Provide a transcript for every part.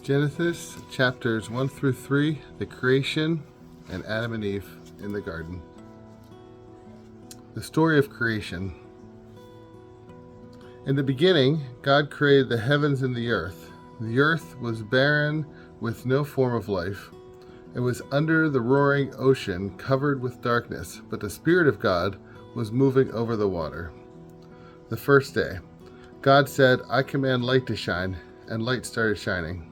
Genesis chapters 1 through 3, the creation, and Adam and Eve in the garden. The story of creation. In the beginning, God created the heavens and the earth. The earth was barren with no form of life. It was under the roaring ocean, covered with darkness, but the Spirit of God was moving over the water. The first day, God said, "I command light to shine," and light started shining.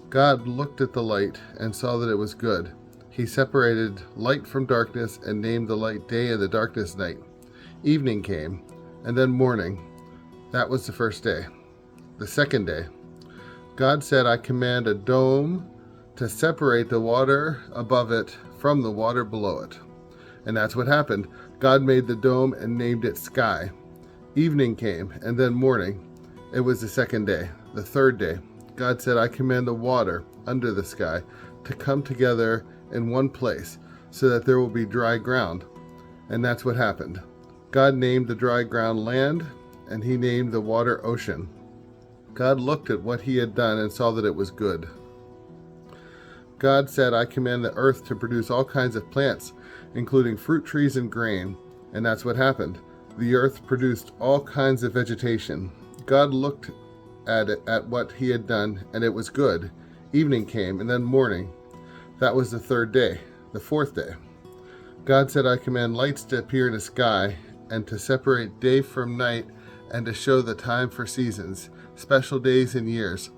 God looked at the light and saw that it was good. He separated light from darkness and named the light day and the darkness night. Evening came, and then morning. That was the first day. The second day, God said, "I command a dome to separate the water above it from the water below it." And that's what happened. God made the dome and named it sky. Evening came, and then morning. It was the second day. The third day, God said, "I command the water under the sky to come together in one place so that there will be dry ground." And that's what happened. God named the dry ground land, and he named the water ocean. God looked at what he had done and saw that it was good. God said, "I command the earth to produce all kinds of plants, including fruit trees and grain." And that's what happened. The earth produced all kinds of vegetation. God looked at what he had done, and it was good. Evening came, and then morning. That was the third day. The fourth day, God said, "I command lights to appear in the sky, and to separate day from night, and to show the time for seasons, special days and years.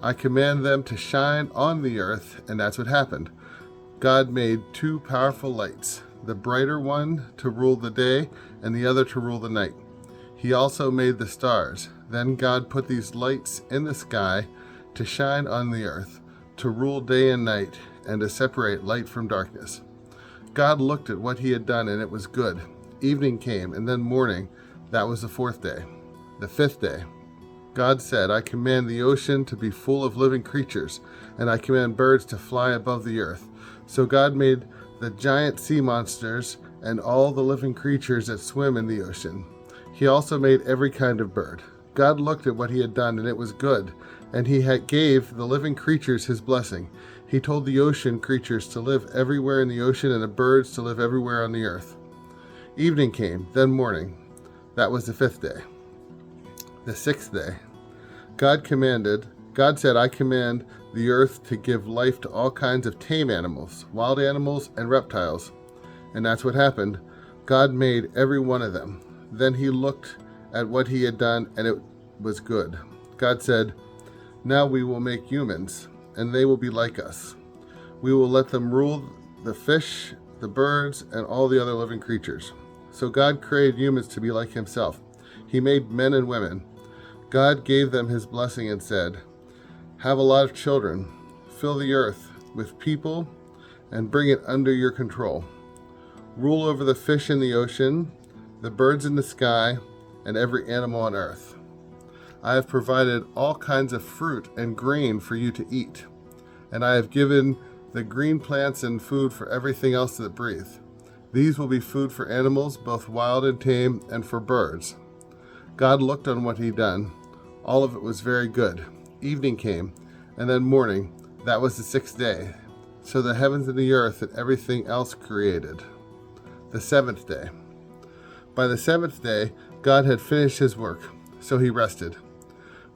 I command them to shine on the earth," and that's what happened. God made two powerful lights, the brighter one to rule the day, and the other to rule the night. He also made the stars. Then God put these lights in the sky to shine on the earth, to rule day and night, and to separate light from darkness. God looked at what he had done, and it was good. Evening came, and then morning. That was the fourth day. The fifth day, God said, "I command the ocean to be full of living creatures, and I command birds to fly above the earth." So God made the giant sea monsters and all the living creatures that swim in the ocean. He also made every kind of bird. God looked at what he had done, and it was good, and he gave the living creatures his blessing. He told the ocean creatures to live everywhere in the ocean, and the birds to live everywhere on the earth. Evening came, then morning. That was the fifth day. The sixth day, God said, "I command the earth to give life to all kinds of tame animals, wild animals, and reptiles." And that's what happened. God made every one of them. Then he looked at what he had done, and it was good. God said, "Now we will make humans, and they will be like us. We will let them rule the fish, the birds, and all the other living creatures." So God created humans to be like himself. He made men and women. God gave them his blessing and said, "Have a lot of children, fill the earth with people, and bring it under your control. Rule over the fish in the ocean, the birds in the sky, and every animal on earth. I have provided all kinds of fruit and grain for you to eat, and I have given the green plants and food for everything else that breathes. These will be food for animals, both wild and tame, and for birds." God looked on what he'd done. All of it was very good. Evening came, and then morning. That was the sixth day. So the heavens and the earth and everything else created. The seventh day. By the seventh day, God had finished his work, so he rested.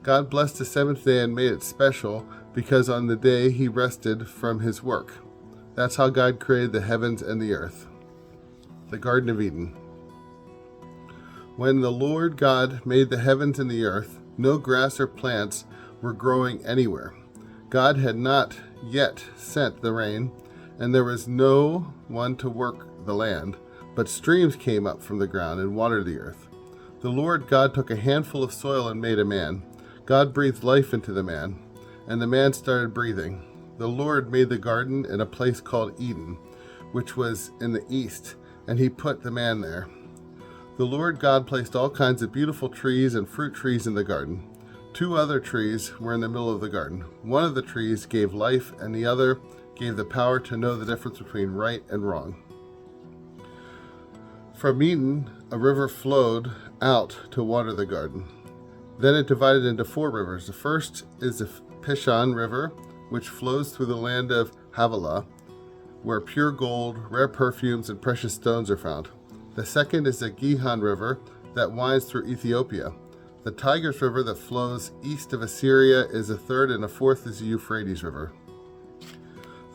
God blessed the seventh day and made it special because on the day he rested from his work. That's how God created the heavens and the earth. The Garden of Eden. When the Lord God made the heavens and the earth, no grass or plants were growing anywhere. God had not yet sent the rain, and there was no one to work the land, but streams came up from the ground and watered the earth. The Lord God took a handful of soil and made a man. God breathed life into the man, and the man started breathing. The Lord made the garden in a place called Eden, which was in the east, and he put the man there. The Lord God placed all kinds of beautiful trees and fruit trees in the garden. Two other trees were in the middle of the garden. One of the trees gave life, and the other gave the power to know the difference between right and wrong. From Eden, a river flowed out to water the garden. Then it divided into 4 rivers. The first is Pishon River, which flows through the land of Havilah, where pure gold, rare perfumes, and precious stones are found. The second is the Gihon River that winds through Ethiopia. The Tigris River that flows east of Assyria is a third, and a fourth is the Euphrates River.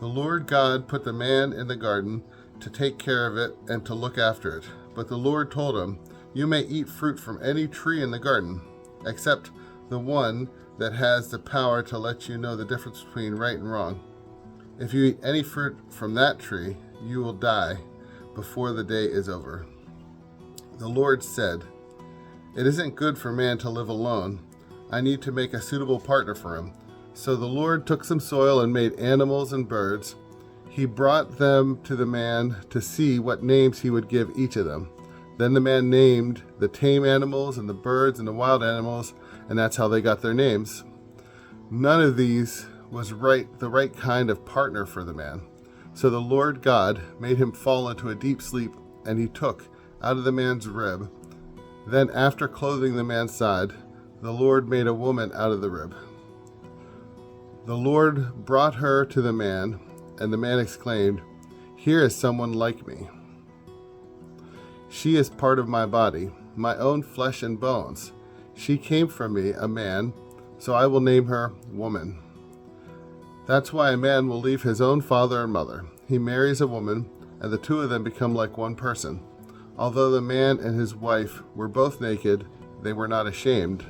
The Lord God put the man in the garden to take care of it and to look after it. But the Lord told him, "You may eat fruit from any tree in the garden, except the one that has the power to let you know the difference between right and wrong. If you eat any fruit from that tree, you will die before the day is over." The Lord said, "It isn't good for man to live alone. I need to make a suitable partner for him." So the Lord took some soil and made animals and birds. He brought them to the man to see what names he would give each of them. Then the man named the tame animals and the birds and the wild animals, and that's how they got their names. None of these was the right kind of partner for the man. So the Lord God made him fall into a deep sleep, and he took out of the man's rib. Then after clothing the man's side, the Lord made a woman out of the rib. The Lord brought her to the man, and the man exclaimed, "Here is someone like me. She is part of my body, my own flesh and bones. She came from me, a man, so I will name her woman." That's why a man will leave his own father and mother. He marries a woman, and the two of them become like one person. Although the man and his wife were both naked, they were not ashamed.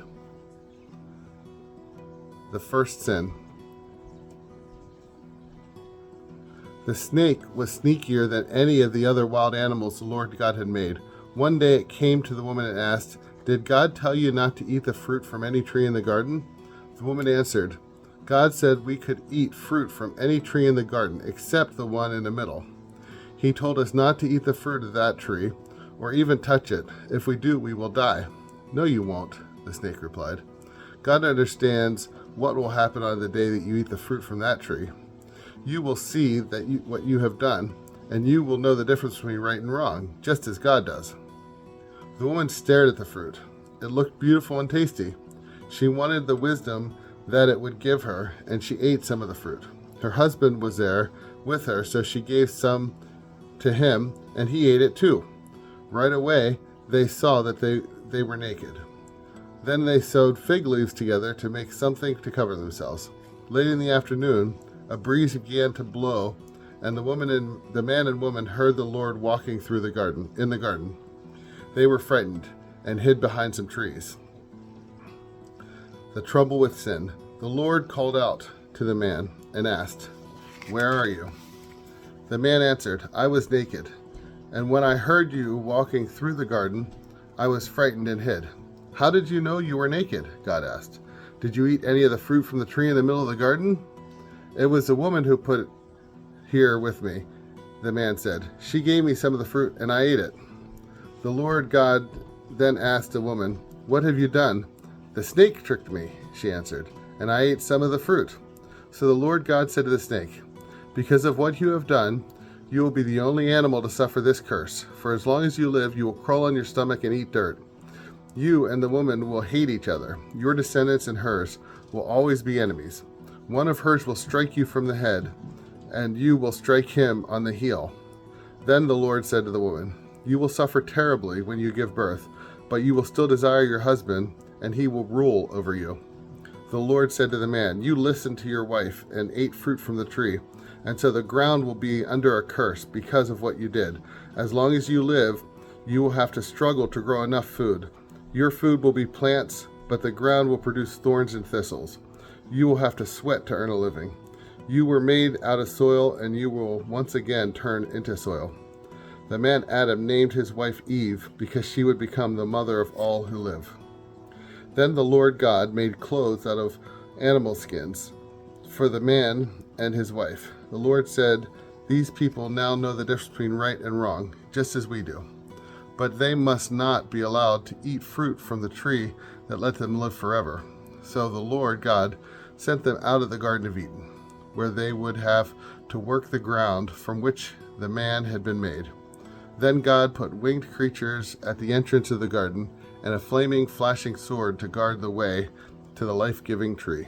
The first sin. The snake was sneakier than any of the other wild animals the Lord God had made. One day it came to the woman and asked, "Did God tell you not to eat the fruit from any tree in the garden?" The woman answered, "God said we could eat fruit from any tree in the garden, except the one in the middle. He told us not to eat the fruit of that tree, or even touch it. If we do, we will die." "No, you won't," the snake replied. "God understands what will happen on the day that you eat the fruit from that tree. You will see what you have done, and you will know the difference between right and wrong, just as God does." The woman stared at the fruit. It looked beautiful and tasty. She wanted the wisdom that it would give her, and she ate some of the fruit. Her husband was there with her, so she gave some to him, and he ate it too. Right away, they saw that they were naked. Then they sewed fig leaves together to make something to cover themselves. Late in the afternoon, a breeze began to blow, and the man and woman heard the Lord walking through in the garden. They were frightened and hid behind some trees. The trouble with sin. The Lord called out to the man and asked, "Where are you?" The man answered, "I was naked, and when I heard you walking through the garden, I was frightened and hid." "How did you know you were naked?" God asked. "Did you eat any of the fruit from the tree in the middle of the garden?" "It was the woman who put it here with me," the man said. "She gave me some of the fruit, and I ate it." The Lord God then asked the woman, "What have you done?" "The snake tricked me," she answered, "and I ate some of the fruit." So the Lord God said to the snake, "Because of what you have done, you will be the only animal to suffer this curse. For as long as you live, you will crawl on your stomach and eat dirt. You and the woman will hate each other. Your descendants and hers will always be enemies. One of hers will strike you from the head, and you will strike him on the heel." Then the Lord said to the woman, "You will suffer terribly when you give birth, but you will still desire your husband, and he will rule over you." The Lord said to the man, "You listened to your wife and ate fruit from the tree, and so the ground will be under a curse because of what you did. As long as you live, you will have to struggle to grow enough food. Your food will be plants, but the ground will produce thorns and thistles. You will have to sweat to earn a living. You were made out of soil, and you will once again turn into soil." The man Adam named his wife Eve because she would become the mother of all who live. Then the Lord God made clothes out of animal skins for the man and his wife. The Lord said, "These people now know the difference between right and wrong, just as we do. But they must not be allowed to eat fruit from the tree that let them live forever." So the Lord God sent them out of the Garden of Eden, where they would have to work the ground from which the man had been made. Then God put winged creatures at the entrance of the garden, and a flaming, flashing sword to guard the way to the life-giving tree.